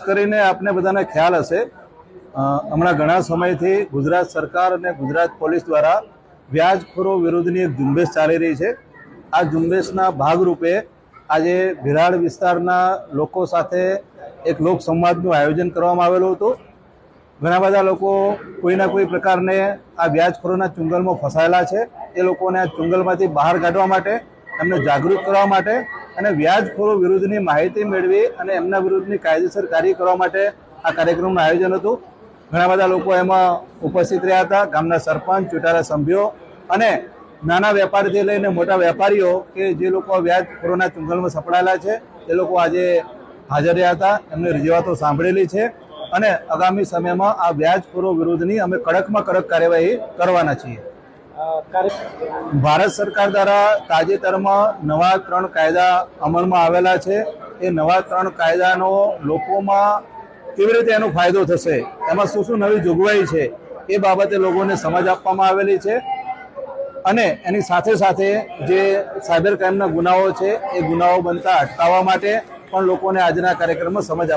કરીને આપને બધાને ખ્યાલ હશે, હમણાં ઘણા સમયથી ગુજરાત સરકાર અને ગુજરાત પોલીસ દ્વારા વ્યાજખોરો વિરુદ્ધની એક ઝુંબેશ ચાલી રહી છે। આ ઝુંબેશના ભાગરૂપે આજે ભિલાડ વિસ્તારના લોકો સાથે એક લોક સંવાદનું આયોજન કરવામાં આવેલું હતું। ઘણા બધા લોકો કોઈના કોઈ પ્રકારને આ વ્યાજખોરોના ચુંગલમાં ફસાયેલા છે। એ લોકોને આ ચુંગલમાંથી બહાર કાઢવા માટે, એમને જાગૃત કરવા માટે અને વ્યાજખોરો વિરુદ્ધની માહિતી મેળવી અને એમના વિરુદ્ધની કાયદેસર કાર્ય કરવા માટે આ કાર્યક્રમનું આયોજન હતું। ઘણા બધા લોકો એમાં ઉપસ્થિત રહ્યા હતા। ગામના સરપંચ, ચૂંટાયેલા સભ્યો અને નાના વેપારીથી લઈને મોટા વેપારીઓ કે જે લોકો વ્યાજખોરોના ચુંગલમાં સપડાયેલા છે એ લોકો આજે હાજર રહ્યા હતા। એમની રજૂઆતો સાંભળેલી છે અને આગામી સમયમાં આ વ્યાજખોરો વિરુદ્ધની અમે કડકમાં કડક કાર્યવાહી કરવાના છીએ। ભારત સરકાર દ્વારા તાજેતરમાં નવા 3 કાયદા અમલમાં આવેલા છે। એ નવા 3 કાયદાનો લોકોમાં કેવી રીતે એનો ફાયદો થશે, એમાં શું શું નવી જોગવાઈ છે એ બાબતે લોકોને સમજ આપવામાં આવેલી છે અને એની સાથે સાથે જે સાયબર ક્રાઇમના ગુનાઓ છે એ ગુનાઓ બનતા અટકાવવા માટે પણ લોકોને આજના કાર્યક્રમમાં સમજ